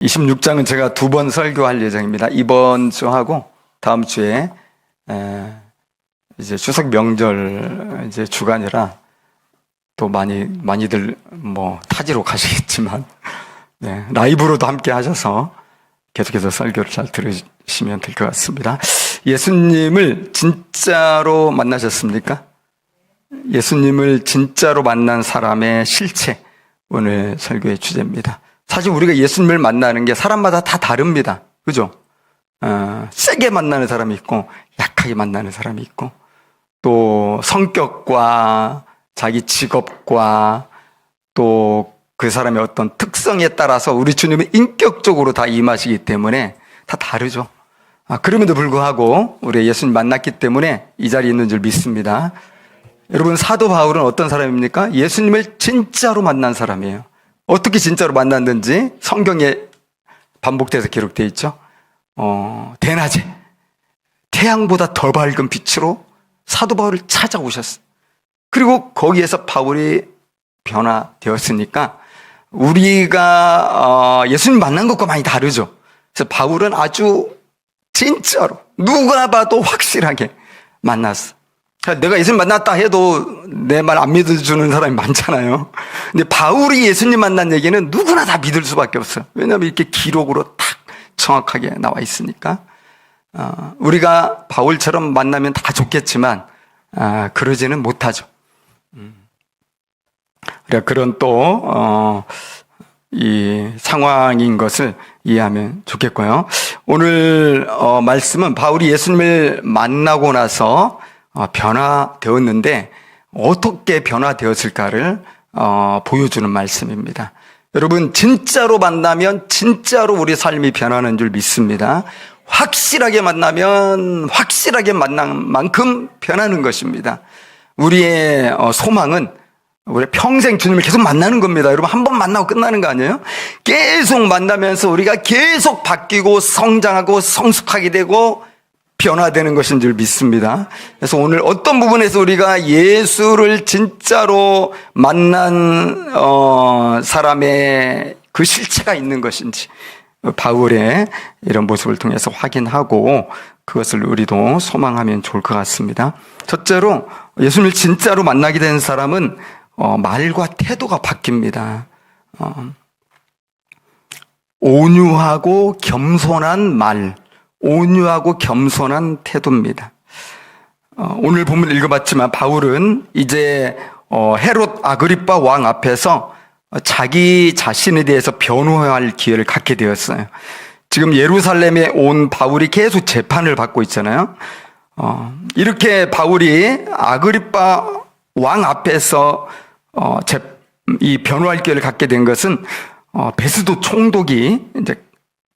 26장은 제가 2번 설교할 예정입니다. 이번 주하고 다음 주에 이제 추석 명절 이제 주간이라 또 많이들 타지로 가시겠지만 라이브로도 함께 하셔서 계속해서 설교를 잘 들으시면 될 것 같습니다. 예수님을 진짜로 만나셨습니까? 예수님을 진짜로 만난 사람의 실체, 오늘 설교의 주제입니다. 사실 우리가 예수님을 만나는 게 사람마다 다 다릅니다. 그죠? 세게 만나는 사람이 있고 약하게 만나는 사람이 있고 또 성격과 자기 직업과 또 그 사람의 어떤 특성에 따라서 우리 주님은 인격적으로 다 임하시기 때문에 다 다르죠. 그럼에도 불구하고 우리 예수님 만났기 때문에 이 자리에 있는 줄 믿습니다. 여러분, 사도 바울은 어떤 사람입니까? 예수님을 진짜로 만난 사람이에요. 어떻게 진짜로 만났는지 성경에 반복돼서 기록되어 있죠. 대낮에 태양보다 더 밝은 빛으로 사도 바울을 찾아오셨어요. 그리고 거기에서 바울이 변화되었으니까 우리가 예수님 만난 것과 많이 다르죠. 그래서 바울은 아주 진짜로 누가 봐도 확실하게 만났어. 내가 예수님 만났다 해도 내 말 안 믿어주는 사람이 많잖아요. 근데 바울이 예수님 만난 얘기는 누구나 다 믿을 수밖에 없어요. 왜냐하면 이렇게 기록으로 딱 정확하게 나와 있으니까. 우리가 바울처럼 만나면 다 좋겠지만 그러지는 못하죠. 그런 또 이 상황인 것을 이해하면 좋겠고요. 오늘 말씀은 바울이 예수님을 만나고 나서 변화되었는데 어떻게 변화되었을까를 보여주는 말씀입니다. 여러분, 진짜로 만나면 진짜로 우리 삶이 변하는 줄 믿습니다. 확실하게 만나면 확실하게 만난 만큼 변하는 것입니다. 우리의 소망은 우리 평생 주님을 계속 만나는 겁니다. 여러분, 한 번 만나고 끝나는 거 아니에요? 계속 만나면서 우리가 계속 바뀌고 성장하고 성숙하게 되고 변화되는 것인 줄 믿습니다. 그래서 오늘 어떤 부분에서 우리가 예수를 진짜로 만난 사람의 그 실체가 있는 것인지 바울의 이런 모습을 통해서 확인하고 그것을 우리도 소망하면 좋을 것 같습니다. 첫째로 예수님을 진짜로 만나게 된 사람은 말과 태도가 바뀝니다. 온유하고 겸손한 말, 온유하고 겸손한 태도입니다. 오늘 본문 읽어봤지만 바울은 이제 헤롯 아그리빠 왕 앞에서 자기 자신에 대해서 변호할 기회를 갖게 되었어요. 지금 예루살렘에 온 바울이 계속 재판을 받고 있잖아요. 이렇게 바울이 아그리빠 왕 앞에서 이 변호할 기회를 갖게 된 것은 베스도 총독이 이제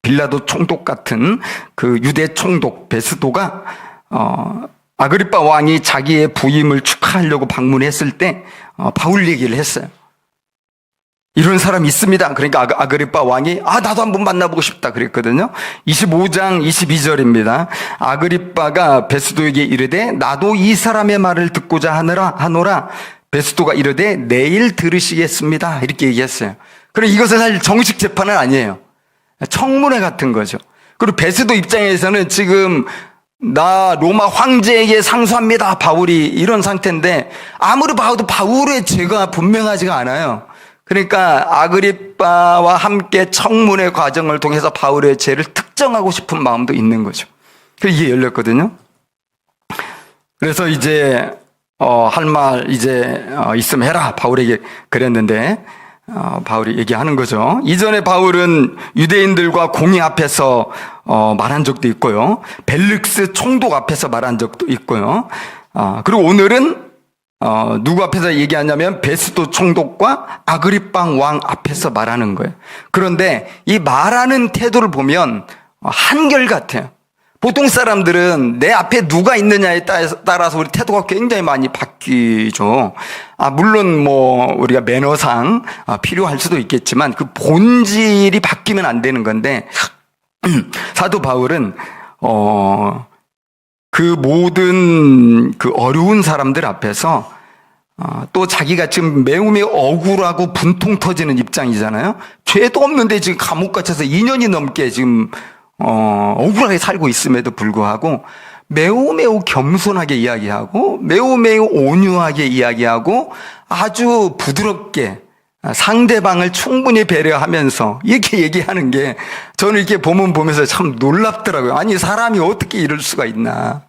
빌라도 총독 같은 그 유대 총독 베스도가 아그리빠 왕이 자기의 부임을 축하하려고 방문했을 때 바울 얘기를 했어요. 이런 사람이 있습니다. 그러니까 아그리빠 왕이 나도 한번 만나보고 싶다 그랬거든요. 25장 22절입니다. 아그리빠가 베스도에게 이르되 나도 이 사람의 말을 듣고자 하노라. 베스도가 이르되 내일 들으시겠습니다. 이렇게 얘기했어요. 그럼 이것은 사실 정식 재판은 아니에요. 청문회 같은 거죠. 그리고 베스도 입장에서는 지금 나 로마 황제에게 상소합니다. 바울이 이런 상태인데 아무리 봐도 바울의 죄가 분명하지가 않아요. 그러니까 아그리빠와 함께 청문회 과정을 통해서 바울의 죄를 특정하고 싶은 마음도 있는 거죠. 그래서 이게 열렸거든요. 그래서 이제 할 말 이제 있으면 해라 바울에게 그랬는데 바울이 얘기하는 거죠. 이전에 바울은 유대인들과 공의 앞에서 말한 적도 있고요. 벨릭스 총독 앞에서 말한 적도 있고요. 그리고 오늘은 누구 앞에서 얘기하냐면 베스도 총독과 아그리빠 왕 앞에서 말하는 거예요. 그런데 이 말하는 태도를 보면 한결같아요. 보통 사람들은 내 앞에 누가 있느냐에 따라서 우리 태도가 굉장히 많이 바뀌죠. 물론 우리가 매너상 필요할 수도 있겠지만 그 본질이 바뀌면 안 되는 건데 사도 바울은 그 모든 그 어려운 사람들 앞에서 또 자기가 지금 매우 억울하고 분통 터지는 입장이잖아요. 죄도 없는데 지금 감옥 갇혀서 2년이 넘게 지금 억울하게 살고 있음에도 불구하고 매우 겸손하게 이야기하고 매우 온유하게 이야기하고 아주 부드럽게 상대방을 충분히 배려하면서 이렇게 얘기하는 게 저는 이렇게 보면서 참 놀랍더라고요. 아니, 사람이 어떻게 이럴 수가 있나.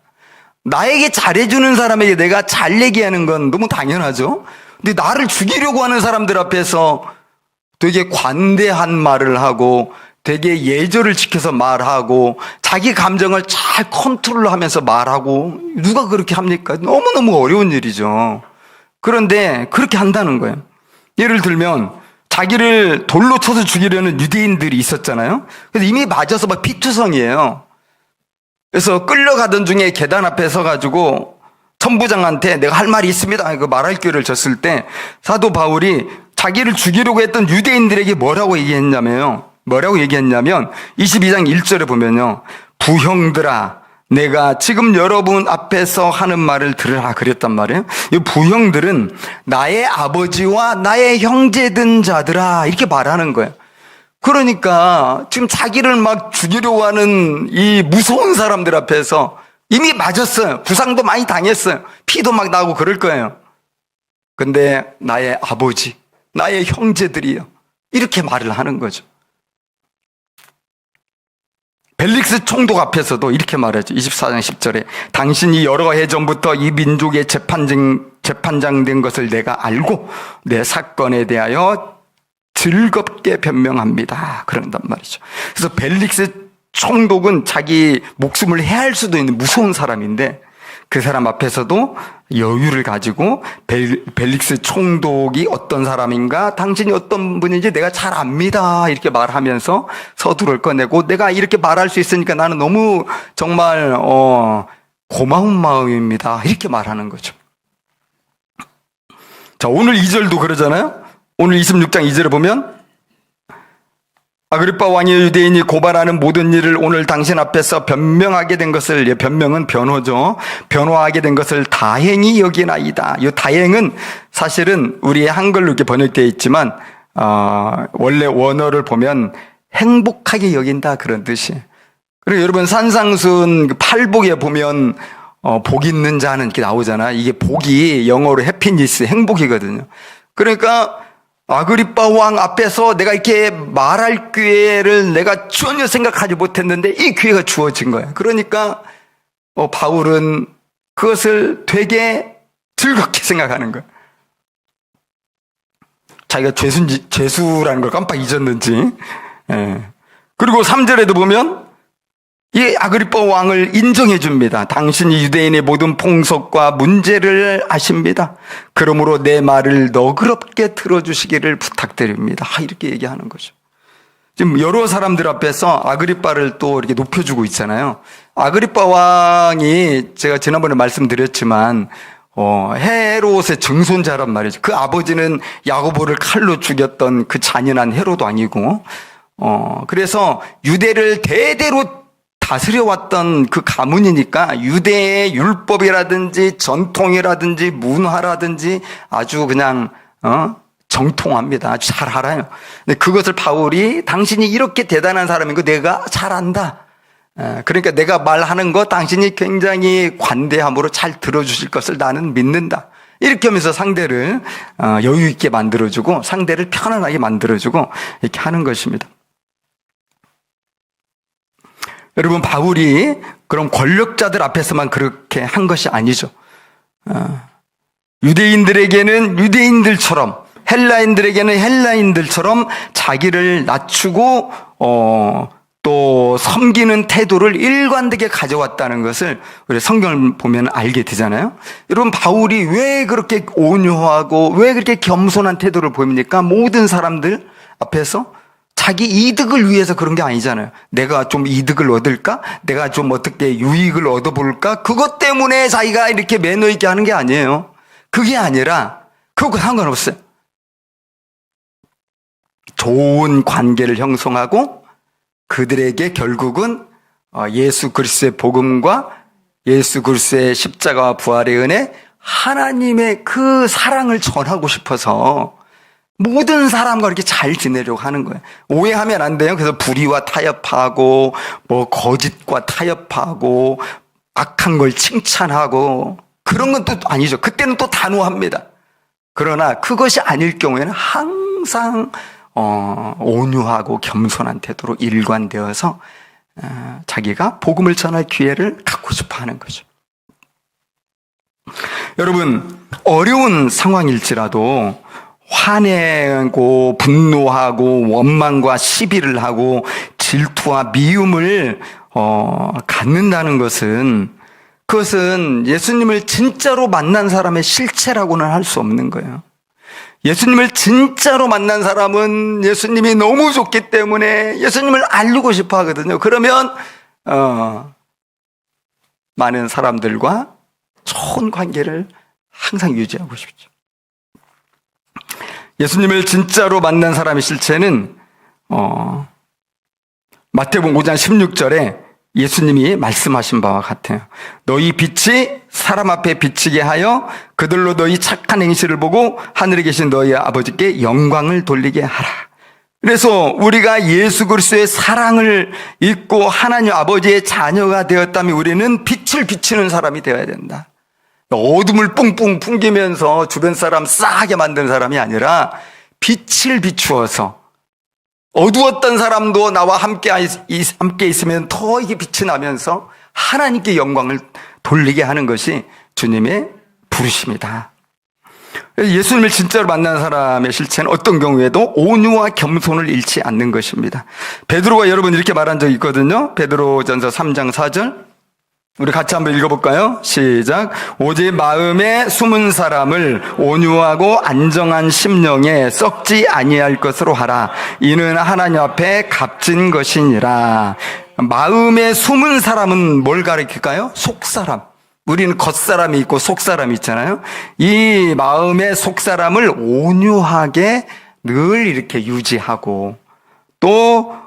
나에게 잘해주는 사람에게 내가 잘 얘기하는 건 너무 당연하죠. 근데 나를 죽이려고 하는 사람들 앞에서 되게 관대한 말을 하고 되게 예절을 지켜서 말하고 자기 감정을 잘 컨트롤하면서 말하고 누가 그렇게 합니까? 너무너무 어려운 일이죠. 그런데 그렇게 한다는 거예요. 예를 들면 자기를 돌로 쳐서 죽이려는 유대인들이 있었잖아요. 그래서 이미 맞아서 막 피투성이에요. 그래서 끌려가던 중에 계단 앞에 서가지고 천부장한테 내가 할 말이 있습니다. 그 말할 기회를 줬을 때 사도 바울이 자기를 죽이려고 했던 유대인들에게 뭐라고 얘기했냐면 22장 1절에 보면요. 부형들아, 내가 지금 여러분 앞에서 하는 말을 들으라 그랬단 말이에요. 이 부형들은 나의 아버지와 나의 형제된 자들아 이렇게 말하는 거예요. 그러니까 지금 자기를 막 죽이려고 하는 이 무서운 사람들 앞에서 이미 맞았어요. 부상도 많이 당했어요. 피도 막 나고 그럴 거예요. 근데 나의 아버지, 나의 형제들이요. 이렇게 말을 하는 거죠. 벨릭스 총독 앞에서도 이렇게 말하죠. 24장 10절에 당신이 여러 해 전부터 이 민족의 재판장 된 것을 내가 알고 내 사건에 대하여 즐겁게 변명합니다. 그런단 말이죠. 그래서 벨릭스 총독은 자기 목숨을 해할 수도 있는 무서운 사람인데 그 사람 앞에서도 여유를 가지고 벨릭스 총독이 어떤 사람인가, 당신이 어떤 분인지 내가 잘 압니다. 이렇게 말하면서 서두를 꺼내고 내가 이렇게 말할 수 있으니까 나는 너무 정말 고마운 마음입니다. 이렇게 말하는 거죠. 자, 오늘 2절도 그러잖아요. 오늘 26장 2절에 보면 아그리빠 왕이 유대인이 고발하는 모든 일을 오늘 당신 앞에서 변명하게 된 것을, 변명은 변호죠. 변호하게 된 것을 다행히 여기나이다. 이 다행은 사실은 우리의 한글로 이렇게 번역되어 있지만 원래 원어를 보면 행복하게 여긴다 그런 뜻이에요. 그리고 여러분 산상순 팔복에 보면 복 있는 자는 이렇게 나오잖아요. 이게 복이 영어로 해피니스, 행복이거든요. 그러니까 아그리빠 왕 앞에서 내가 이렇게 말할 기회를 내가 전혀 생각하지 못했는데 이 기회가 주어진 거예요. 그러니까 바울은 그것을 되게 즐겁게 생각하는 거예요. 자기가 죄수라는 걸 깜빡 잊었는지. 그리고 3절에도 보면 이 아그리빠 왕을 인정해 줍니다. 당신이 유대인의 모든 풍속과 문제를 아십니다. 그러므로 내 말을 너그럽게 들어주시기를 부탁드립니다. 이렇게 얘기하는 거죠. 지금 여러 사람들 앞에서 아그리빠를 또 이렇게 높여주고 있잖아요. 아그리빠 왕이 제가 지난번에 말씀드렸지만 헤롯의 증손자란 말이죠. 그 아버지는 야고보를 칼로 죽였던 그 잔인한 헤롯 왕이고 그래서 유대를 대대로 다스려왔던 그 가문이니까 유대의 율법이라든지 전통이라든지 문화라든지 아주 그냥 정통합니다. 아주 잘 알아요. 근데 그것을 바울이 당신이 이렇게 대단한 사람인 거 내가 잘 안다. 그러니까 내가 말하는 거 당신이 굉장히 관대함으로 잘 들어주실 것을 나는 믿는다. 이렇게 하면서 상대를 여유 있게 만들어주고 상대를 편안하게 만들어주고 이렇게 하는 것입니다. 여러분, 바울이 그런 권력자들 앞에서만 그렇게 한 것이 아니죠. 유대인들에게는 유대인들처럼, 헬라인들에게는 헬라인들처럼 자기를 낮추고 또 섬기는 태도를 일관되게 가져왔다는 것을 우리 성경을 보면 알게 되잖아요. 여러분, 바울이 왜 그렇게 온유하고 왜 그렇게 겸손한 태도를 보입니까? 모든 사람들 앞에서 자기 이득을 위해서 그런 게 아니잖아요. 내가 좀 이득을 얻을까? 내가 좀 어떻게 유익을 얻어볼까? 그것 때문에 자기가 이렇게 매너 있게 하는 게 아니에요. 그게 아니라 그거 상관없어요. 좋은 관계를 형성하고 그들에게 결국은 예수 그리스도의 복음과 예수 그리스도의 십자가와 부활의 은혜, 하나님의 그 사랑을 전하고 싶어서 모든 사람과 이렇게 잘 지내려고 하는 거예요. 오해하면 안 돼요. 그래서 불의와 타협하고 거짓과 타협하고 악한 걸 칭찬하고 그런 건 또 아니죠. 그때는 또 단호합니다. 그러나 그것이 아닐 경우에는 항상 온유하고 겸손한 태도로 일관되어서 자기가 복음을 전할 기회를 갖고 싶어 하는 거죠. 여러분, 어려운 상황일지라도 화내고 분노하고 원망과 시비를 하고 질투와 미움을 갖는다는 것은 그것은 예수님을 진짜로 만난 사람의 실체라고는 할 수 없는 거예요. 예수님을 진짜로 만난 사람은 예수님이 너무 좋기 때문에 예수님을 알고 싶어 하거든요. 그러면 많은 사람들과 좋은 관계를 항상 유지하고 싶죠. 예수님을 진짜로 만난 사람의 실체는 마태복음 5장 16절에 예수님이 말씀하신 바와 같아요. 너희 빛이 사람 앞에 비치게 하여 그들로 너희 착한 행실을 보고 하늘에 계신 너희 아버지께 영광을 돌리게 하라. 그래서 우리가 예수 그리스도의 사랑을 잊고 하나님 아버지의 자녀가 되었다면 우리는 빛을 비치는 사람이 되어야 된다. 어둠을 뿡뿡 풍기면서 주변 사람 싸하게 만드는 사람이 아니라 빛을 비추어서 어두웠던 사람도 나와 함께 있으면 더 이게 빛이 나면서 하나님께 영광을 돌리게 하는 것이 주님의 부르심이다. 예수님을 진짜로 만난 사람의 실체는 어떤 경우에도 온유와 겸손을 잃지 않는 것입니다. 베드로가 여러분 이렇게 말한 적이 있거든요. 베드로전서 3장 4절 우리 같이 한번 읽어볼까요? 시작. 오직 마음에 숨은 사람을 온유하고 안정한 심령에 썩지 아니할 것으로 하라. 이는 하나님 앞에 값진 것이니라. 마음에 숨은 사람은 뭘 가리킬까요? 속사람. 우리는 겉사람이 있고 속사람이 있잖아요. 이 마음의 속사람을 온유하게 늘 이렇게 유지하고 또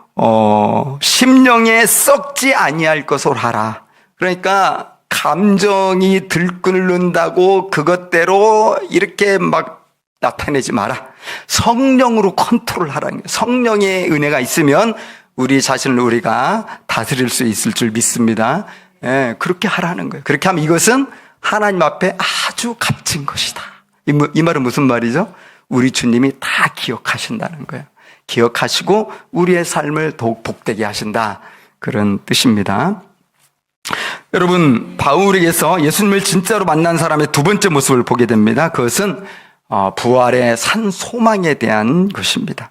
심령에 썩지 아니할 것으로 하라. 그러니까 감정이 들끓는다고 그것대로 이렇게 막 나타내지 마라. 성령으로 컨트롤하라는 거예요. 성령의 은혜가 있으면 우리 자신을 우리가 다스릴 수 있을 줄 믿습니다. 예, 그렇게 하라는 거예요. 그렇게 하면 이것은 하나님 앞에 아주 값진 것이다. 이 말은 무슨 말이죠? 우리 주님이 다 기억하신다는 거예요. 기억하시고 우리의 삶을 더욱 복되게 하신다. 그런 뜻입니다. 여러분, 바울에게서 예수님을 진짜로 만난 사람의 두 번째 모습을 보게 됩니다. 그것은 부활의 산 소망에 대한 것입니다.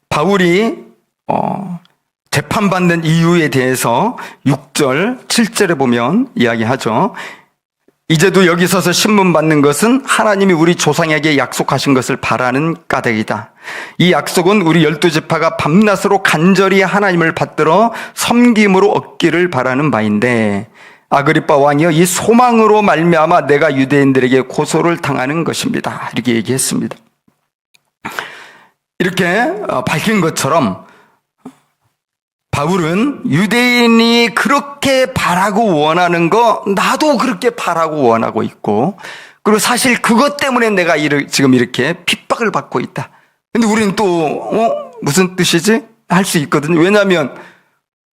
바울이 재판받는 이유에 대해서 6절, 7절에 보면 이야기하죠. 이제도 여기 서서 신문받는 것은 하나님이 우리 조상에게 약속하신 것을 바라는 까닭이다. 이 약속은 우리 12지파가 밤낮으로 간절히 하나님을 받들어 섬김으로 얻기를 바라는 바인데 아그리빠 왕이여 이 소망으로 말미암아 내가 유대인들에게 고소를 당하는 것입니다. 이렇게 얘기했습니다. 이렇게 밝힌 것처럼 바울은 유대인이 그렇게 바라고 원하는 거 나도 그렇게 바라고 원하고 있고 그리고 사실 그것 때문에 내가 지금 이렇게 핍박을 받고 있다. 근데 우리는 또 무슨 뜻이지? 할 수 있거든요. 왜냐하면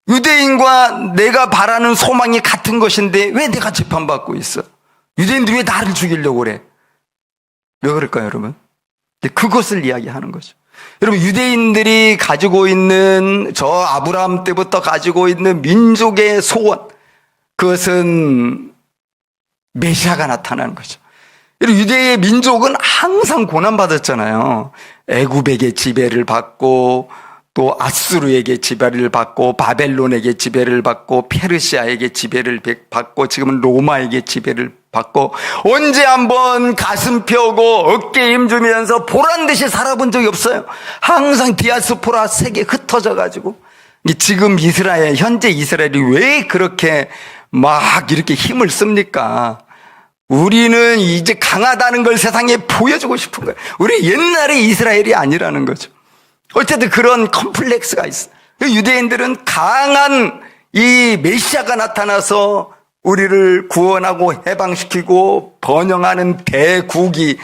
유대인과 내가 바라는 소망이 같은 것인데 왜 내가 재판받고 있어? 유대인들이 왜 나를 죽이려고 그래? 왜 그럴까요, 여러분? 그것을 이야기하는 거죠. 여러분, 유대인들이 가지고 있는 저 아브라함 때부터 가지고 있는 민족의 소원, 그것은 메시아가 나타나는 거죠. 유대의 민족은 항상 고난받았잖아요. 애굽에게 지배를 받고 또 아수르에게 지배를 받고 바벨론에게 지배를 받고 페르시아에게 지배를 받고 지금은 로마에게 지배를 받고 언제 한번 가슴 펴고 어깨에 힘주면서 보란듯이 살아본 적이 없어요. 항상 디아스포라 세계에 흩어져 가지고 지금 현재 이스라엘이 왜 그렇게 막 이렇게 힘을 씁니까? 우리는 이제 강하다는 걸 세상에 보여주고 싶은 거예요. 우리 옛날의 이스라엘이 아니라는 거죠. 어쨌든 그런 컴플렉스가 있어. 유대인들은 강한 이 메시아가 나타나서 우리를 구원하고 해방시키고 번영하는 대국이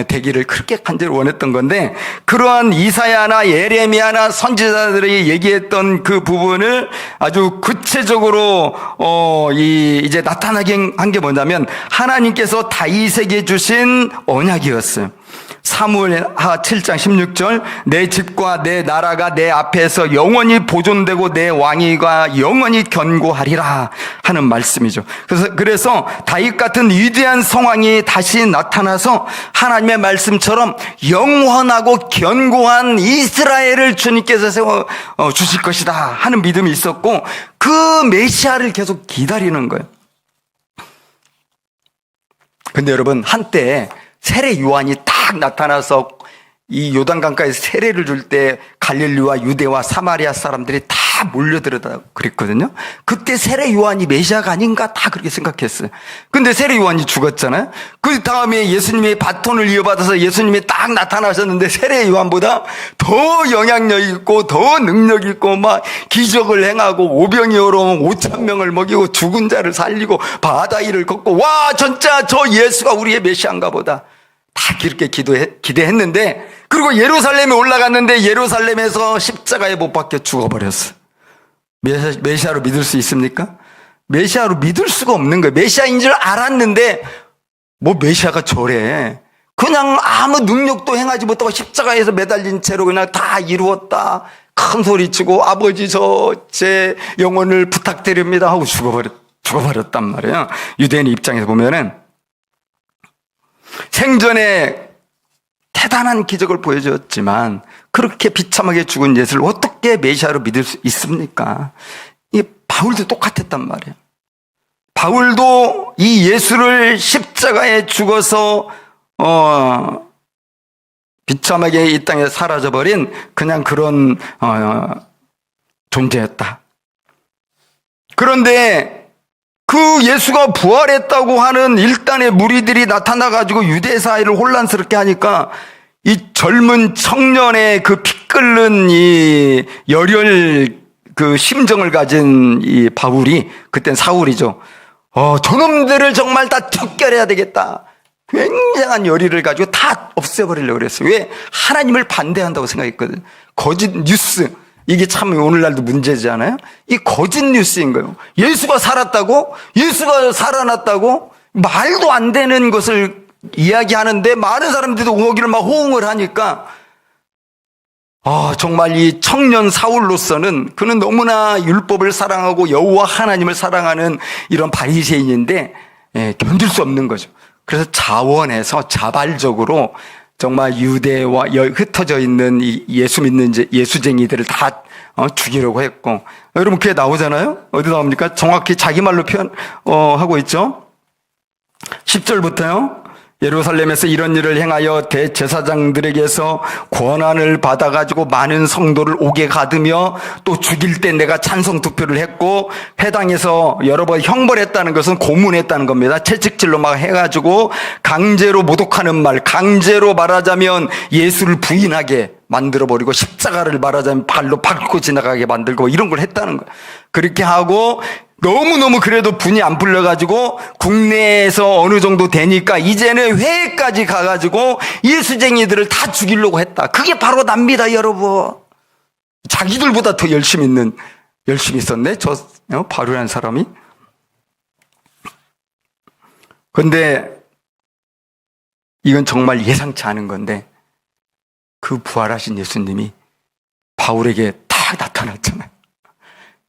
되기를 그렇게 간절히 원했던 건데, 그러한 이사야나 예레미야나 선지자들이 얘기했던 그 부분을 아주 구체적으로 이제 나타나게 한 게 뭐냐면 하나님께서 다윗에게 주신 언약이었어요. 사무엘하 7장 16절, 내 집과 내 나라가 내 앞에서 영원히 보존되고 내 왕위가 영원히 견고하리라 하는 말씀이죠. 그래서 다윗 같은 위대한 성왕이 다시 나타나서 하나님의 말씀처럼 영원하고 견고한 이스라엘을 주님께서 세워 주실 것이다 하는 믿음이 있었고, 그 메시아를 계속 기다리는 거예요. 근데 여러분, 한때 세례 요한이 딱 나타나서 이 요단강가에서 세례를 줄 때 갈릴리와 유대와 사마리아 사람들이 다 몰려들었다고 그랬거든요. 그때 세례 요한이 메시아가 아닌가 다 그렇게 생각했어요. 근데 세례 요한이 죽었잖아요. 그 다음에 예수님의 바톤을 이어받아서 예수님이 딱 나타나셨는데 세례 요한보다 더 영향력 있고 더 능력 있고 막 기적을 행하고 오병이어로 5,000명을 먹이고 죽은 자를 살리고 바다 위를 걷고, 와 진짜 저 예수가 우리의 메시아인가 보다 다 그렇게 기대했는데, 그리고 예루살렘에 올라갔는데 예루살렘에서 십자가에 못 박혀 죽어버렸어. 메시아로 믿을 수 있습니까? 메시아로 믿을 수가 없는 거예요. 메시아인 줄 알았는데 뭐 메시아가 저래. 그냥 아무 능력도 행하지 못하고 십자가에서 매달린 채로 그냥 다 이루었다 큰 소리치고 아버지 제 영혼을 부탁드립니다 하고 죽어버렸단 말이에요. 유대인 입장에서 보면은 생전에 대단한 기적을 보여줬지만 그렇게 비참하게 죽은 예수를 어떻게 메시아로 믿을 수 있습니까? 이 바울도 똑같았단 말이에요. 바울도 이 예수를 십자가에 죽어서 비참하게 이 땅에 사라져버린 그냥 그런 존재였다. 그런데 그 예수가 부활했다고 하는 일단의 무리들이 나타나가지고 유대 사회를 혼란스럽게 하니까 이 젊은 청년의 그 피 끓는 이 열혈 그 심정을 가진 이 바울이, 그땐 사울이죠. 저놈들을 정말 다 척결해야 되겠다. 굉장한 열의를 가지고 다 없애버리려고 그랬어요. 왜? 하나님을 반대한다고 생각했거든. 거짓 뉴스. 이게 참 오늘날도 문제잖아요. 이 거짓 뉴스인 거예요. 예수가 살았다고? 예수가 살아났다고? 말도 안 되는 것을 이야기하는데 많은 사람들이 거기를 막 호응을 하니까 정말 이 청년 사울로서는 그는 너무나 율법을 사랑하고 여호와 하나님을 사랑하는 이런 바리새인인데 견딜 수 없는 거죠. 그래서 자원해서 자발적으로 정말 유대와 흩어져 있는 이 예수 믿는 예수쟁이들을 다 죽이려고 했고, 여러분 그게 나오잖아요. 어디 나옵니까? 정확히 자기 말로 하고 있죠. 10절부터요. 예루살렘에서 이런 일을 행하여 대제사장들에게서 권한을 받아가지고 많은 성도를 옥에 가두며 또 죽일 때 내가 찬성 투표를 했고, 회당에서 여러 번 형벌했다는 것은 고문했다는 겁니다. 채찍질로 막 해가지고 강제로 모독하는 말, 강제로 말하자면 예수를 부인하게 만들어버리고 십자가를 말하자면 발로 밟고 지나가게 만들고 이런 걸 했다는 거예요. 그렇게 하고 너무너무 그래도 분이 안 풀려가지고 국내에서 어느 정도 되니까 이제는 회까지 가가지고 예수쟁이들을 다 죽이려고 했다. 그게 바로 납니다, 여러분. 자기들보다 더 열심히 있었네, 바울이라는 사람이. 근데 이건 정말 예상치 않은 건데, 그 부활하신 예수님이 바울에게 딱 나타났잖아요.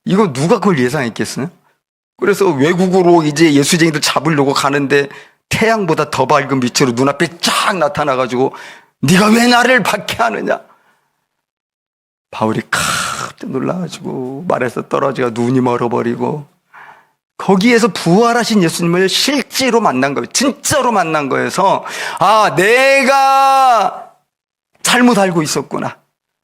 이거 누가 그걸 예상했겠어요? 그래서 외국으로 이제 예수쟁이들 잡으려고 가는데 태양보다 더 밝은 빛으로 눈앞에 쫙 나타나가지고 네가 왜 나를 박해하느냐? 바울이 깜짝 놀라가지고 말에서 떨어지고 눈이 멀어버리고, 거기에서 부활하신 예수님을 실제로 만난 거예요. 진짜로 만난 거여서 내가 잘못 알고 있었구나.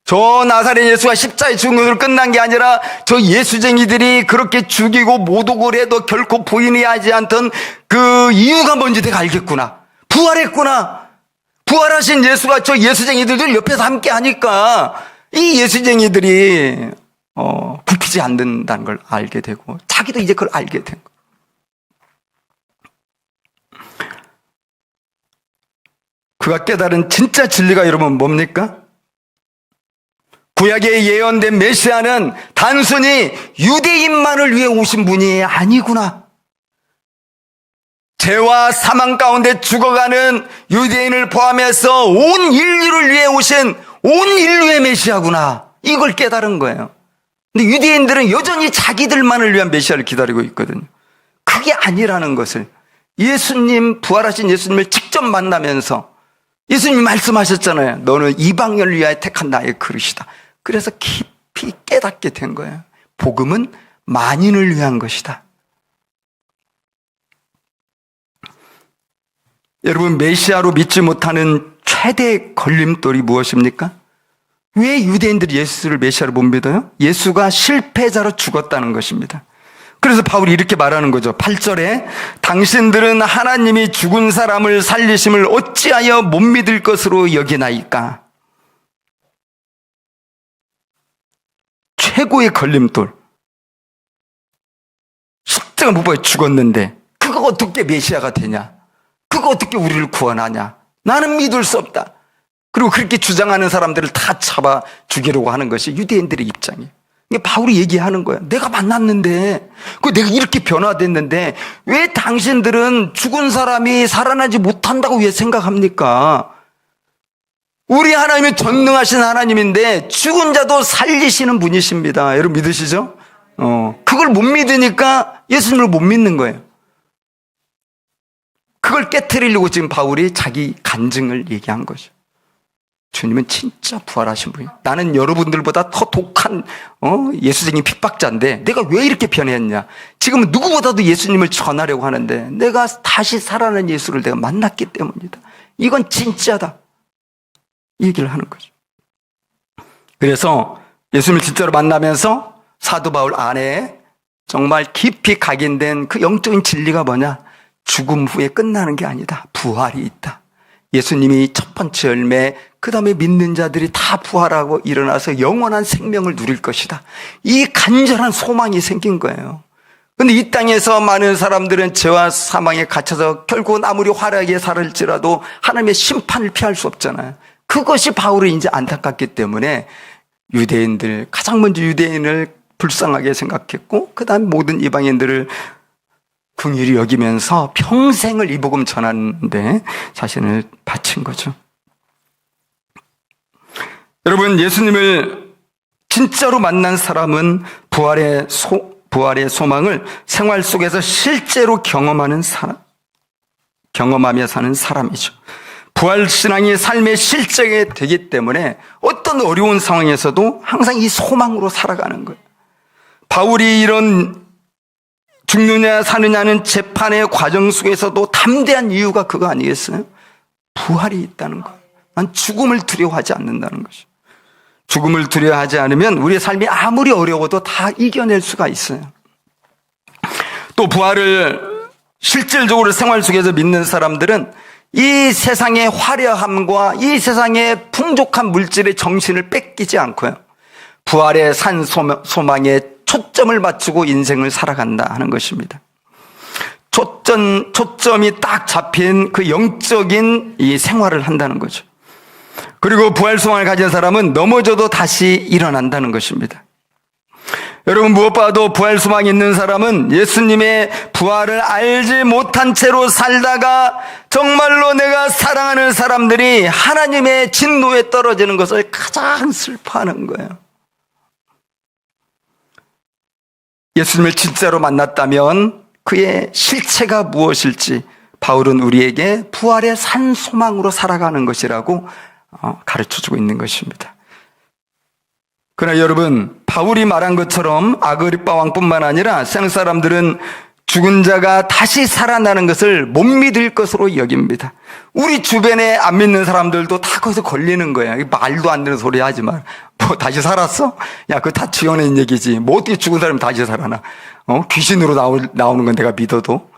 저 나사렛 예수가 십자가에 죽은 것으로 끝난 게 아니라 저 예수쟁이들이 그렇게 죽이고 모독을 해도 결코 부인이 하지 않던 그 이유가 뭔지 내가 알겠구나. 부활했구나. 부활하신 예수가 저 예수쟁이들 옆에서 함께 하니까 이 예수쟁이들이 굽히지 않는다는 걸 알게 되고, 자기도 이제 그걸 알게 된 거예요. 그가 깨달은 진짜 진리가 여러분 뭡니까? 구약에 예언된 메시아는 단순히 유대인만을 위해 오신 분이 아니구나. 죄와 사망 가운데 죽어가는 유대인을 포함해서 온 인류를 위해 오신 온 인류의 메시아구나. 이걸 깨달은 거예요. 근데 유대인들은 여전히 자기들만을 위한 메시아를 기다리고 있거든요. 그게 아니라는 것을 예수님, 부활하신 예수님을 직접 만나면서 예수님이 말씀하셨잖아요. 너는 이방인을 위하여 택한 나의 그릇이다. 그래서 깊이 깨닫게 된 거예요. 복음은 만인을 위한 것이다. 여러분, 메시아로 믿지 못하는 최대 걸림돌이 무엇입니까? 왜 유대인들이 예수를 메시아로 못 믿어요? 예수가 실패자로 죽었다는 것입니다. 그래서 바울이 이렇게 말하는 거죠. 8절에 당신들은 하나님이 죽은 사람을 살리심을 어찌하여 못 믿을 것으로 여기나이까? 최고의 걸림돌. 십자가 못 박혀 죽었는데 그거 어떻게 메시아가 되냐? 그거 어떻게 우리를 구원하냐? 나는 믿을 수 없다. 그리고 그렇게 주장하는 사람들을 다 잡아 죽이려고 하는 것이 유대인들의 입장이에요. 바울이 얘기하는 거야. 내가 만났는데, 내가 이렇게 변화됐는데, 왜 당신들은 죽은 사람이 살아나지 못한다고 왜 생각합니까? 우리 하나님은 전능하신 하나님인데, 죽은 자도 살리시는 분이십니다. 여러분 믿으시죠? 그걸 못 믿으니까 예수님을 못 믿는 거예요. 그걸 깨트리려고 지금 바울이 자기 간증을 얘기한 거죠. 주님은 진짜 부활하신 분이에요. 나는 여러분들보다 더 독한 예수쟁이 핍박자인데 내가 왜 이렇게 변했냐? 지금은 누구보다도 예수님을 전하려고 하는데 내가 다시 살아난 예수를 내가 만났기 때문이다. 이건 진짜다. 이 얘기를 하는 거죠. 그래서 예수님을 진짜로 만나면서 사도 바울 안에 정말 깊이 각인된 그 영적인 진리가 뭐냐? 죽음 후에 끝나는 게 아니다. 부활이 있다. 예수님이 첫 번째 열매, 그 다음에 믿는 자들이 다 부활하고 일어나서 영원한 생명을 누릴 것이다. 이 간절한 소망이 생긴 거예요. 그런데 이 땅에서 많은 사람들은 죄와 사망에 갇혀서 결국은 아무리 화려하게 살을지라도 하나님의 심판을 피할 수 없잖아요. 그것이 바울이 이제 안타깝기 때문에 유대인들, 가장 먼저 유대인을 불쌍하게 생각했고 그 다음에 모든 이방인들을 긍휼히 여기면서 평생을 이 복음 전하는데 자신을 바친 거죠. 여러분, 예수님을 진짜로 만난 사람은 부활의 소망을 생활 속에서 실제로 경험하며 사는 사람이죠. 부활신앙이 삶의 실제가 되기 때문에 어떤 어려운 상황에서도 항상 이 소망으로 살아가는 거예요. 바울이 이런 죽느냐 사느냐는 재판의 과정 속에서도 담대한 이유가 그거 아니겠어요? 부활이 있다는 거. 난 죽음을 두려워하지 않는다는 것이죠. 죽음을 두려워하지 않으면 우리의 삶이 아무리 어려워도 다 이겨낼 수가 있어요. 또 부활을 실질적으로 생활 속에서 믿는 사람들은 이 세상의 화려함과 이 세상의 풍족한 물질의 정신을 뺏기지 않고요. 부활의 산 소망에 초점을 맞추고 인생을 살아간다 하는 것입니다. 초점이 딱 잡힌 그 영적인 이 생활을 한다는 거죠. 그리고 부활 소망을 가진 사람은 넘어져도 다시 일어난다는 것입니다. 여러분, 무엇보다도 부활 소망이 있는 사람은 예수님의 부활을 알지 못한 채로 살다가 정말로 내가 사랑하는 사람들이 하나님의 진노에 떨어지는 것을 가장 슬퍼하는 거예요. 예수님을 진짜로 만났다면 그의 실체가 무엇일지 바울은 우리에게 부활의 산 소망으로 살아가는 것이라고 가르쳐주고 있는 것입니다. 그러나 여러분, 바울이 말한 것처럼 아그리빠 왕뿐만 아니라 세상 사람들은 죽은 자가 다시 살아나는 것을 못 믿을 것으로 여깁니다. 우리 주변에 안 믿는 사람들도 다 거기서 걸리는 거야. 말도 안 되는 소리 하지 마. 뭐 다시 살았어? 야, 그거 다 지어낸 얘기지. 뭐 어떻게 죽은 사람이 다시 살아나? 귀신으로 나오는 건 내가 믿어도.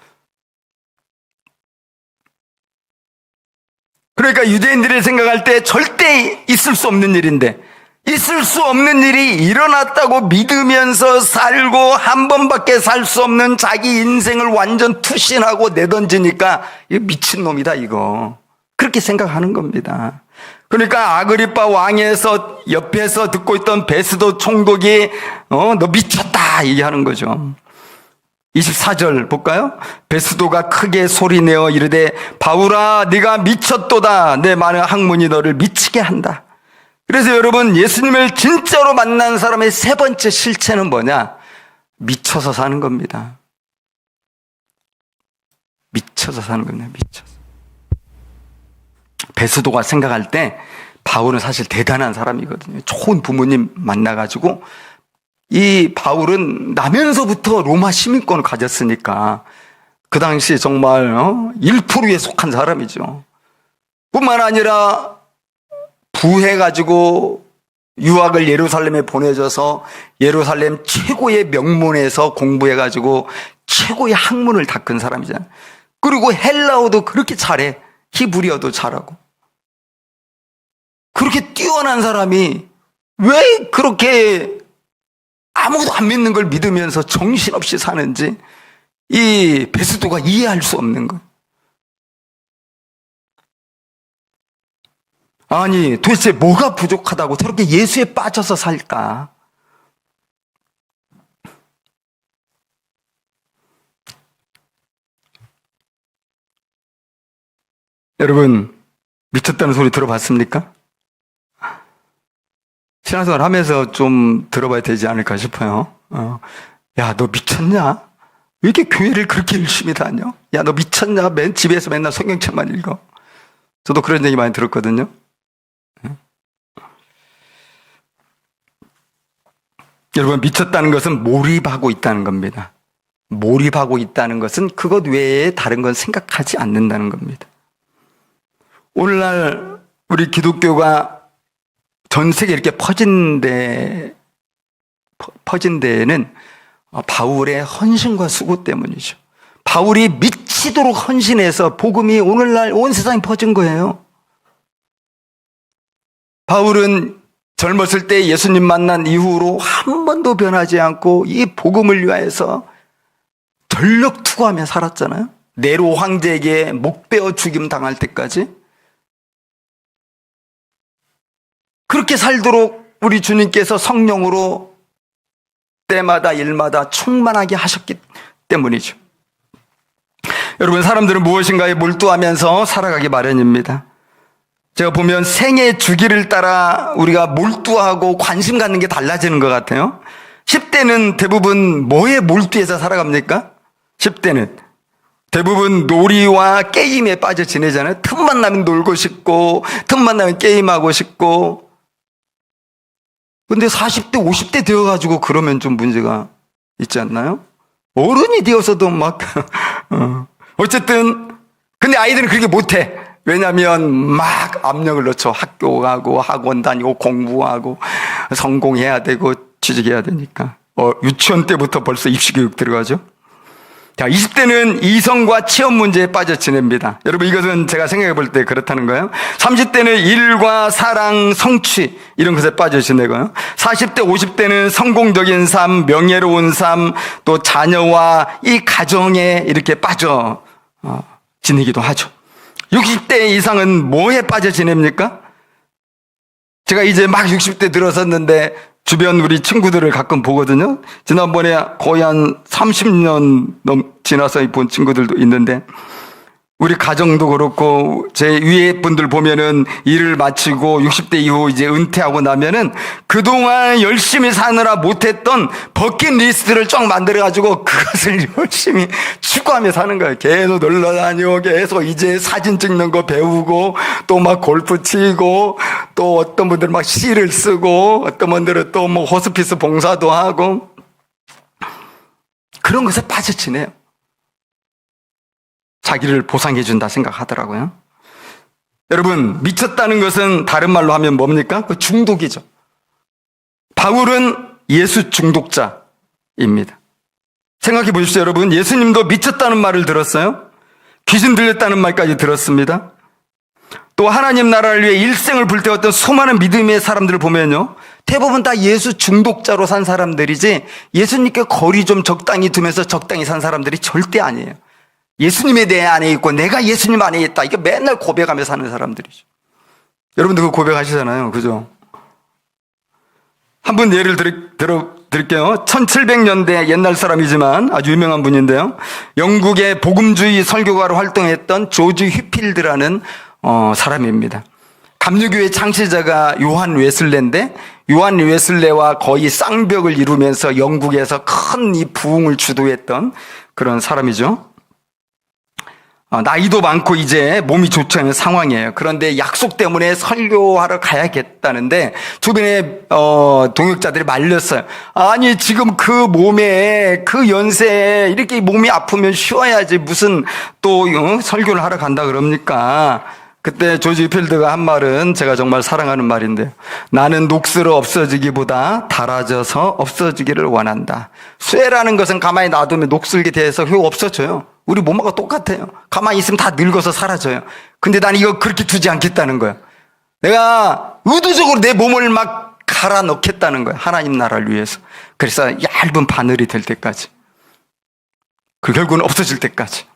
그러니까 유대인들이 생각할 때 절대 있을 수 없는 일인데, 있을 수 없는 일이 일어났다고 믿으면서 살고 한 번밖에 살 수 없는 자기 인생을 완전 투신하고 내던지니까 이거 미친놈이다 이거. 그렇게 생각하는 겁니다. 그러니까 아그리빠 왕에서 옆에서 듣고 있던 베스도 총독이 너 미쳤다 얘기하는 거죠. 24절 볼까요? 베스도가 크게 소리내어 이르되 바울아 네가 미쳤도다. 내 많은 학문이 너를 미치게 한다. 그래서 여러분, 예수님을 진짜로 만난 사람의 세 번째 실체는 뭐냐? 미쳐서 사는 겁니다. 미쳐서 사는 겁니다. 미쳐서. 베스도가 생각할 때 바울은 사실 대단한 사람이거든요. 좋은 부모님 만나가지고, 이 바울은 나면서부터 로마 시민권을 가졌으니까 그 당시에 정말 1%에 속한 사람이죠. 뿐만 아니라 부해가지고 유학을 예루살렘에 보내줘서 예루살렘 최고의 명문에서 공부해가지고 최고의 학문을 닦은 사람이잖아요. 그리고 헬라어도 그렇게 잘해. 히브리어도 잘하고. 그렇게 뛰어난 사람이 왜 그렇게 아무도 안 믿는 걸 믿으면서 정신없이 사는지 이 베스도가 이해할 수 없는 거예요. 아니, 도대체 뭐가 부족하다고 저렇게 예수에 빠져서 살까? 여러분, 미쳤다는 소리 들어봤습니까? 신앙생활 하면서 좀 들어봐야 되지 않을까 싶어요. 야, 너 미쳤냐? 왜 이렇게 교회를 그렇게 열심히 다녀? 야, 너 미쳤냐? 집에서 맨날 성경책만 읽어. 저도 그런 얘기 많이 들었거든요. 여러분, 미쳤다는 것은 몰입하고 있다는 겁니다. 몰입하고 있다는 것은 그것 외에 다른 건 생각하지 않는다는 겁니다. 오늘날 우리 기독교가 전 세계에 이렇게 퍼진 데에는 바울의 헌신과 수고 때문이죠. 바울이 미치도록 헌신해서 복음이 오늘날 온 세상에 퍼진 거예요. 바울은 젊었을 때 예수님 만난 이후로 한 번도 변하지 않고 이 복음을 위하여서 전력 투구하며 살았잖아요. 네로 황제에게 목 베어 죽임 당할 때까지. 그렇게 살도록 우리 주님께서 성령으로 때마다 일마다 충만하게 하셨기 때문이죠. 여러분, 사람들은 무엇인가에 몰두하면서 살아가기 마련입니다. 제가 보면 생애 주기를 따라 우리가 몰두하고 관심 갖는 게 달라지는 것 같아요. 10대는 대부분 뭐에 몰두해서 살아갑니까? 10대는 대부분 놀이와 게임에 빠져 지내잖아요. 틈만 나면 놀고 싶고 틈만 나면 게임하고 싶고. 근데 40대 50대 되어가지고 그러면 좀 문제가 있지 않나요? 어른이 되어서도 막 어쨌든 근데 아이들은 그렇게 못해. 왜냐하면 막 압력을 넣죠. 학교 가고 학원 다니고 공부하고 성공해야 되고 취직해야 되니까. 유치원 때부터 벌써 입시교육 들어가죠. 자, 20대는 이성과 체험 문제에 빠져 지냅니다. 여러분, 이것은 제가 생각해 볼 때 그렇다는 거예요. 30대는 일과 사랑, 성취 이런 것에 빠져 지내고요. 40대, 50대는 성공적인 삶, 명예로운 삶, 또 자녀와 이 가정에 이렇게 빠져 지내기도 하죠. 60대 이상은 뭐에 빠져 지냅니까? 제가 이제 막 60대 들어섰는데 주변 우리 친구들을 가끔 보거든요. 지난번에 거의 한 30년 지나서 본 친구들도 있는데 우리 가정도 그렇고 제 위에 분들 보면은 일을 마치고 60대 이후 이제 은퇴하고 나면은 그동안 열심히 사느라 못했던 버킷리스트를 쫙 만들어가지고 그것을 열심히 추구하며 사는 거예요. 계속 놀러 다니고 계속 이제 사진 찍는 거 배우고 또 막 골프 치고 또 어떤 분들은 막 시를 쓰고 어떤 분들은 또 뭐 호스피스 봉사도 하고 그런 것에 빠져 지내요. 자기를 보상해준다 생각하더라고요. 여러분, 미쳤다는 것은 다른 말로 하면 뭡니까? 그 중독이죠. 바울은 예수 중독자입니다. 생각해 보십시오, 여러분. 예수님도 미쳤다는 말을 들었어요. 귀신 들렸다는 말까지 들었습니다. 또 하나님 나라를 위해 일생을 불태웠던 수많은 믿음의 사람들을 보면요, 대부분 다 예수 중독자로 산 사람들이지 예수님께 거리 좀 적당히 두면서 적당히 산 사람들이 절대 아니에요. 예수님에 대해 안에 있고 내가 예수님 안에 있다. 이게 맨날 고백하며 사는 사람들이죠. 여러분도 그 고백하시잖아요. 그죠? 한 분 예를 드릴게요. 1700년대 옛날 사람이지만 아주 유명한 분인데요. 영국의 복음주의 설교가로 활동했던 조지 휘필드라는 사람입니다. 감리교회 창시자가 요한 웨슬레인데 요한 웨슬레와 거의 쌍벽을 이루면서 영국에서 큰 이 부흥을 주도했던 그런 사람이죠. 나이도 많고 이제 몸이 좋지 않은 상황이에요. 그런데 약속 때문에 설교하러 가야겠다는데 주변에 동역자들이 말렸어요. 아니 지금 그 몸에 그 연세에 이렇게 몸이 아프면 쉬어야지 무슨 또 설교를 하러 간다 그럽니까? 그때 조지 필드가 한 말은 제가 정말 사랑하는 말인데요. 나는 녹슬어 없어지기보다 닳아져서 없어지기를 원한다. 쇠라는 것은 가만히 놔두면 녹슬게 돼서 효 없어져요. 우리 몸하고 똑같아요. 가만히 있으면 다 늙어서 사라져요. 근데 난 이거 그렇게 두지 않겠다는 거예요. 내가 의도적으로 내 몸을 막 갈아 넣겠다는 거예요. 하나님 나라를 위해서. 그래서 얇은 바늘이 될 때까지. 그 결국은 없어질 때까지.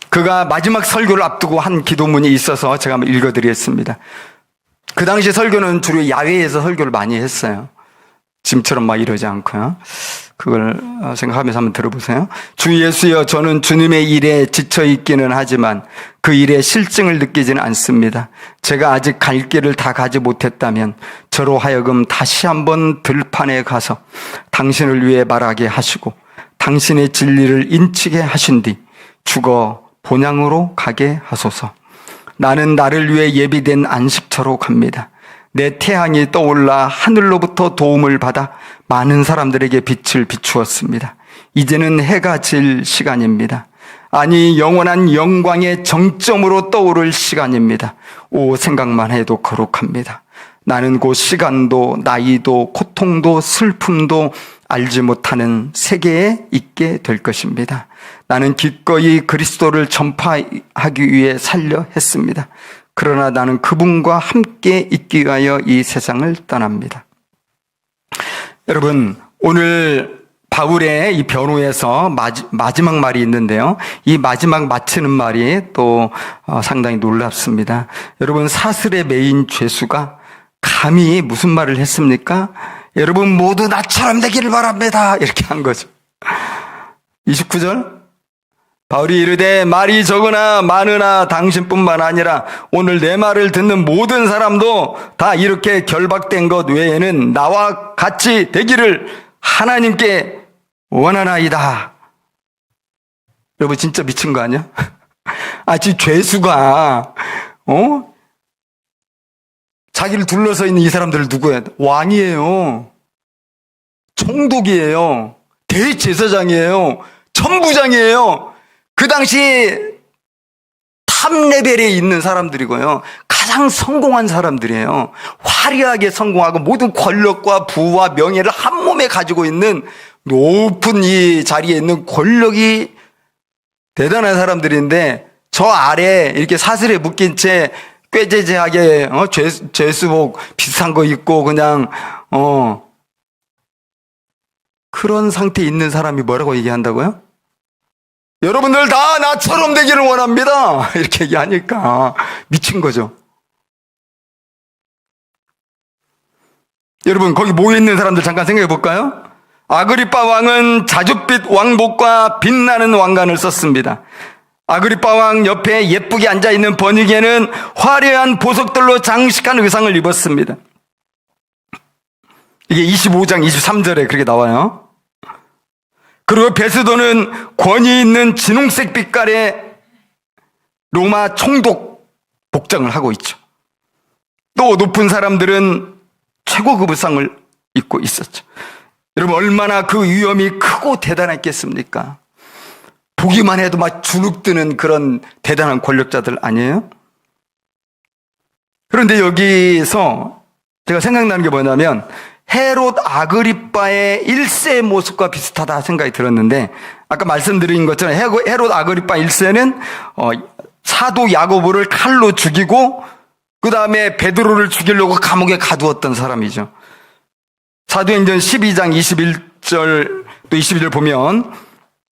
그가 마지막 설교를 앞두고 한 기도문이 있어서 제가 한번 읽어드리겠습니다. 그 당시 설교는 주로 야외에서 설교를 많이 했어요. 지금처럼 막 이러지 않고요. 그걸 생각하면서 한번 들어보세요. 주 예수여, 저는 주님의 일에 지쳐 있기는 하지만 그 일의 실증을 느끼지는 않습니다. 제가 아직 갈 길을 다 가지 못했다면 저로 하여금 다시 한번 들판에 가서 당신을 위해 말하게 하시고 당신의 진리를 인치게 하신 뒤 죽어 본향으로 가게 하소서. 나는 나를 위해 예비된 안식처로 갑니다. 내 태양이 떠올라 하늘로부터 도움을 받아 많은 사람들에게 빛을 비추었습니다. 이제는 해가 질 시간입니다. 아니, 영원한 영광의 정점으로 떠오를 시간입니다. 오, 생각만 해도 거룩합니다. 나는 곧 시간도 나이도 고통도 슬픔도 알지 못하는 세계에 있게 될 것입니다. 나는 기꺼이 그리스도를 전파하기 위해 살려 했습니다. 그러나 나는 그분과 함께 있기 위하여 이 세상을 떠납니다. 여러분, 오늘 바울의 이 변호에서 마지막 말이 있는데요. 이 마지막 마치는 말이 또 상당히 놀랍습니다. 여러분, 사슬의 메인 죄수가 감히 무슨 말을 했습니까? 여러분 모두 나처럼 되기를 바랍니다. 이렇게 한 거죠. 29절. 바울이 이르되 말이 적으나 많으나 당신뿐만 아니라 오늘 내 말을 듣는 모든 사람도 다 이렇게 결박된 것 외에는 나와 같이 되기를 하나님께 원하나이다. 여러분 진짜 미친 거 아니야? 지금 죄수가 자기를 둘러서 있는 이 사람들을 누구야? 왕이에요. 총독이에요. 대제사장이에요. 천부장이에요. 그 당시 탑 레벨에 있는 사람들이고요. 가장 성공한 사람들이에요. 화려하게 성공하고 모든 권력과 부와 명예를 한 몸에 가지고 있는 높은 이 자리에 있는 권력이 대단한 사람들인데 저 아래 이렇게 사슬에 묶인 채 꾀죄죄하게 죄수복 비슷한 거 입고 그냥 그런 상태에 있는 사람이 뭐라고 얘기한다고요? 여러분들 다 나처럼 되기를 원합니다. 이렇게 얘기하니까 미친 거죠. 여러분 거기 모여있는 사람들 잠깐 생각해 볼까요? 아그리빠 왕은 자줏빛 왕복과 빛나는 왕관을 썼습니다. 아그리빠 왕 옆에 예쁘게 앉아있는 버니게는 화려한 보석들로 장식한 의상을 입었습니다. 이게 25장 23절에 그렇게 나와요. 그리고 베스도는 권위 있는 진홍색 빛깔의 로마 총독 복장을 하고 있죠. 또 높은 사람들은 최고급 의상을 입고 있었죠. 여러분 얼마나 그 위엄이 크고 대단했겠습니까? 보기만 해도 막 주눅드는 그런 대단한 권력자들 아니에요? 그런데 여기서 제가 생각나는 게 뭐냐면 헤롯 아그리빠의 1세의 모습과 비슷하다 생각이 들었는데 아까 말씀드린 것처럼 헤롯 아그리빠 1세는 사도 야고보를 칼로 죽이고 그 다음에 베드로를 죽이려고 감옥에 가두었던 사람이죠. 사도행전 12장 21절 또 22절 보면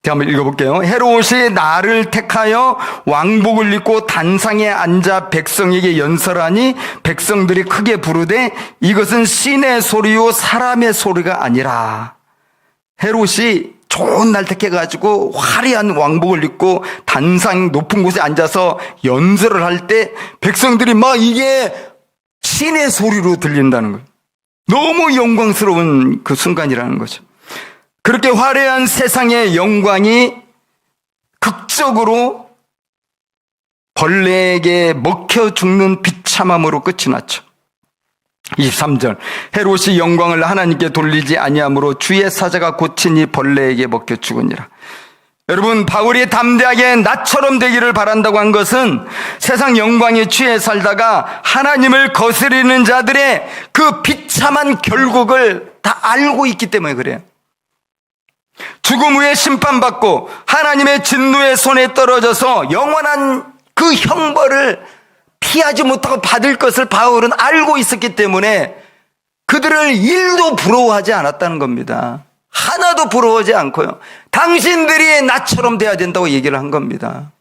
제가 한번 읽어볼게요. 헤롯이 나를 택하여 왕복을 입고 단상에 앉아 백성에게 연설하니 백성들이 크게 부르되 이것은 신의 소리요 사람의 소리가 아니라. 헤롯이 좋은 날 택해가지고 화려한 왕복을 입고 단상 높은 곳에 앉아서 연설을 할 때 백성들이 막 이게 신의 소리로 들린다는 거예요. 너무 영광스러운 그 순간이라는 거죠. 그렇게 화려한 세상의 영광이 극적으로 벌레에게 먹혀 죽는 비참함으로 끝이 났죠. 23절 헤롯이 영광을 하나님께 돌리지 아니함으로 주의 사자가 고치니 벌레에게 먹혀 죽으니라. 여러분, 바울이 담대하게 나처럼 되기를 바란다고 한 것은 세상 영광에 취해 살다가 하나님을 거스리는 자들의 그 비참한 결국을 다 알고 있기 때문에 그래요. 죽음 후에 심판받고 하나님의 진노의 손에 떨어져서 영원한 그 형벌을 피하지 못하고 받을 것을 바울은 알고 있었기 때문에 그들을 일도 부러워하지 않았다는 겁니다. 하나도 부러워하지 않고요. 당신들이 나처럼 돼야 된다고 얘기를 한 겁니다.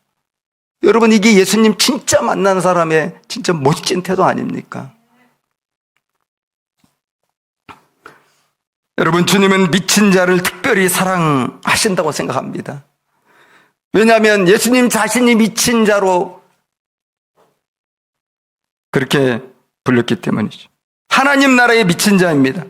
여러분, 이게 예수님 진짜 만난 사람의 진짜 멋진 태도 아닙니까? 여러분, 주님은 미친 자를 특별히 사랑하신다고 생각합니다. 왜냐하면 예수님 자신이 미친 자로 그렇게 불렸기 때문이죠. 하나님 나라의 미친 자입니다.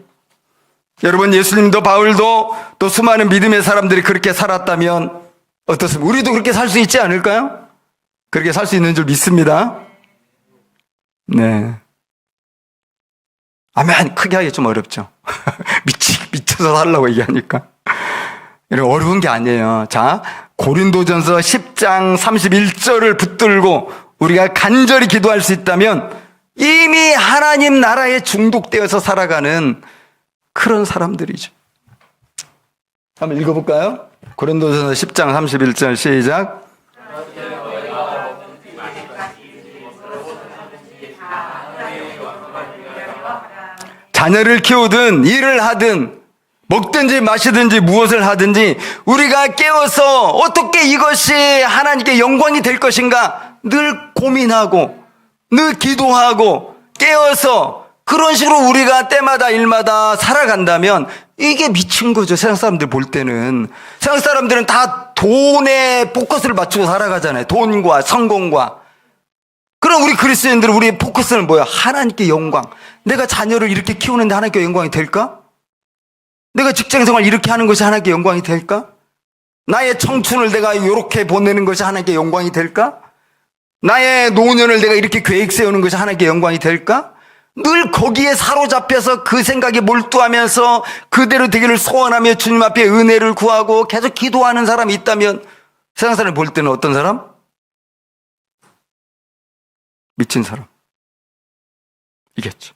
여러분, 예수님도 바울도 또 수많은 믿음의 사람들이 그렇게 살았다면 어떻습니까? 우리도 그렇게 살 수 있지 않을까요? 그렇게 살 수 있는 줄 믿습니다. 네. 아멘. 크게 하기 좀 어렵죠. 미쳐서 살라고 얘기하니까. 어려운 게 아니에요. 자, 고린도전서 10장 31절을 붙들고 우리가 간절히 기도할 수 있다면 이미 하나님 나라에 중독되어서 살아가는 그런 사람들이죠. 한번 읽어볼까요? 고린도전서 10장 31절 시작. 자녀를 키우든 일을 하든 먹든지 마시든지 무엇을 하든지 우리가 깨어서 어떻게 이것이 하나님께 영광이 될 것인가 늘 고민하고 늘 기도하고 깨어서 그런 식으로 우리가 때마다 일마다 살아간다면 이게 미친 거죠. 세상 사람들 볼 때는. 세상 사람들은 다 돈에 포커스를 맞추고 살아가잖아요. 돈과 성공과. 그럼 우리 그리스도인들은 우리의 포커스는 뭐야? 하나님께 영광. 내가 자녀를 이렇게 키우는데 하나님께 영광이 될까? 내가 직장생활 이렇게 하는 것이 하나님께 영광이 될까? 나의 청춘을 내가 이렇게 보내는 것이 하나님께 영광이 될까? 나의 노년을 내가 이렇게 계획 세우는 것이 하나님께 영광이 될까? 늘 거기에 사로잡혀서 그 생각에 몰두하면서 그대로 되기를 소원하며 주님 앞에 은혜를 구하고 계속 기도하는 사람이 있다면 세상 사람이 볼 때는 어떤 사람? 미친 사람 이겠죠.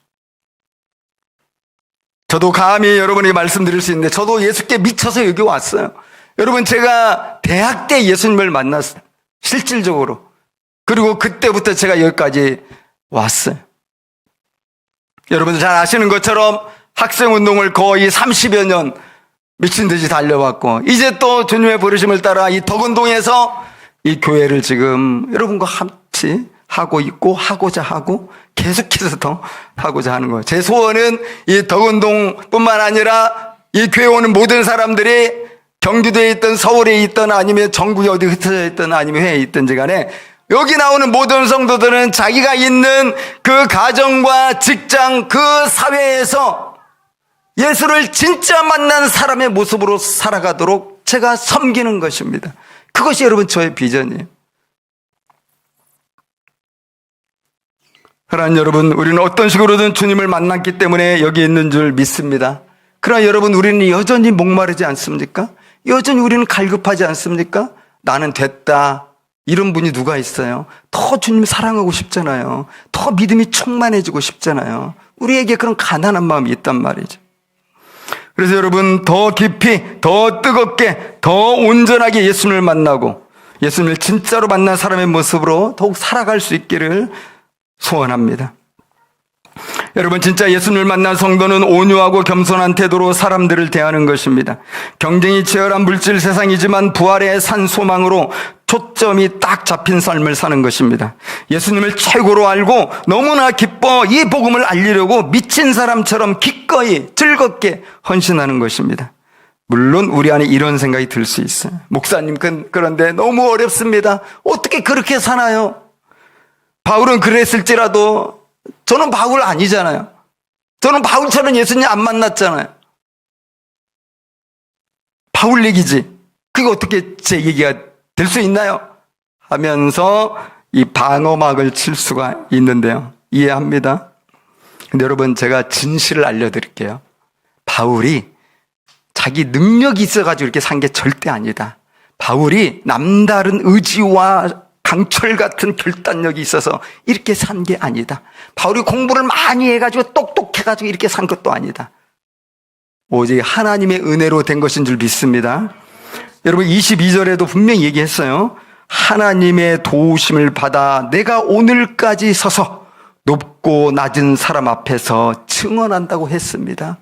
저도 감히 여러분에게 말씀드릴 수 있는데 저도 예수께 미쳐서 여기 왔어요. 여러분, 제가 대학 때 예수님을 만났어요. 실질적으로. 그리고 그때부터 제가 여기까지 왔어요. 여러분들 잘 아시는 것처럼 학생운동을 거의 30여 년 미친 듯이 달려왔고 이제 또 주님의 부르심을 따라 이 덕운동에서 이 교회를 지금 여러분과 같이 하고 있고 하고자 하고 계속해서 더 하고자 하는 거예요. 제 소원은 이 덕운동뿐만 아니라 이 교회 오는 모든 사람들이 경기도에 있든 서울에 있든 아니면 전국에 어디 흩어져 있든 아니면 회에 있든지 간에 여기 나오는 모든 성도들은 자기가 있는 그 가정과 직장, 그 사회에서 예수를 진짜 만난 사람의 모습으로 살아가도록 제가 섬기는 것입니다. 그것이 여러분 저의 비전이에요. 그러나 여러분, 우리는 어떤 식으로든 주님을 만났기 때문에 여기 있는 줄 믿습니다. 그러나 여러분, 우리는 여전히 목마르지 않습니까? 여전히 우리는 갈급하지 않습니까? 나는 됐다. 이런 분이 누가 있어요? 더 주님 사랑하고 싶잖아요. 더 믿음이 충만해지고 싶잖아요. 우리에게 그런 가난한 마음이 있단 말이죠. 그래서 여러분, 더 깊이, 더 뜨겁게, 더 온전하게 예수님을 만나고 예수님을 진짜로 만난 사람의 모습으로 더욱 살아갈 수 있기를 소원합니다. 여러분, 진짜 예수님을 만난 성도는 온유하고 겸손한 태도로 사람들을 대하는 것입니다. 경쟁이 치열한 물질 세상이지만 부활의 산 소망으로 초점이 딱 잡힌 삶을 사는 것입니다. 예수님을 최고로 알고 너무나 기뻐 이 복음을 알리려고 미친 사람처럼 기꺼이 즐겁게 헌신하는 것입니다. 물론 우리 안에 이런 생각이 들 수 있어요. 목사님, 그런데 너무 어렵습니다. 어떻게 그렇게 사나요? 바울은 그랬을지라도 저는 바울 아니잖아요. 저는 바울처럼 예수님 안 만났잖아요. 바울 얘기지. 그게 어떻게 제 얘기가 될 수 있나요? 하면서 이 방어막을 칠 수가 있는데요. 이해합니다. 근데 여러분, 제가 진실을 알려드릴게요. 바울이 자기 능력이 있어가지고 이렇게 산 게 절대 아니다. 바울이 남다른 의지와 강철 같은 결단력이 있어서 이렇게 산 게 아니다. 바울이 공부를 많이 해가지고 똑똑해가지고 이렇게 산 것도 아니다. 오직 하나님의 은혜로 된 것인 줄 믿습니다. 여러분, 22절에도 분명히 얘기했어요. 하나님의 도우심을 받아 내가 오늘까지 서서 높고 낮은 사람 앞에서 증언한다고 했습니다.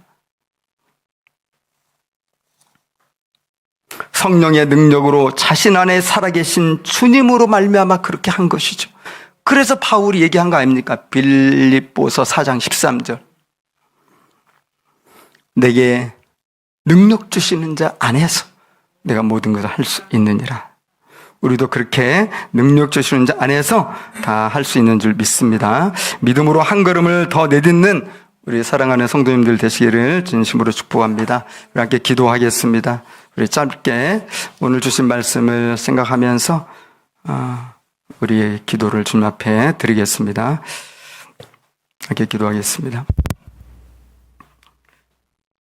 성령의 능력으로 자신 안에 살아계신 주님으로 말미암아 그렇게 한 것이죠. 그래서 바울이 얘기한 거 아닙니까? 빌립보서 4장 13절. 내게 능력 주시는 자 안에서 내가 모든 것을 할 수 있느니라. 우리도 그렇게 능력 주시는 자 안에서 다 할 수 있는 줄 믿습니다. 믿음으로 한 걸음을 더 내딛는 우리 사랑하는 성도님들 되시기를 진심으로 축복합니다. 우리 함께 기도하겠습니다. 우리 짧게 오늘 주신 말씀을 생각하면서 우리의 기도를 주님 앞에 드리겠습니다. 함께 기도하겠습니다.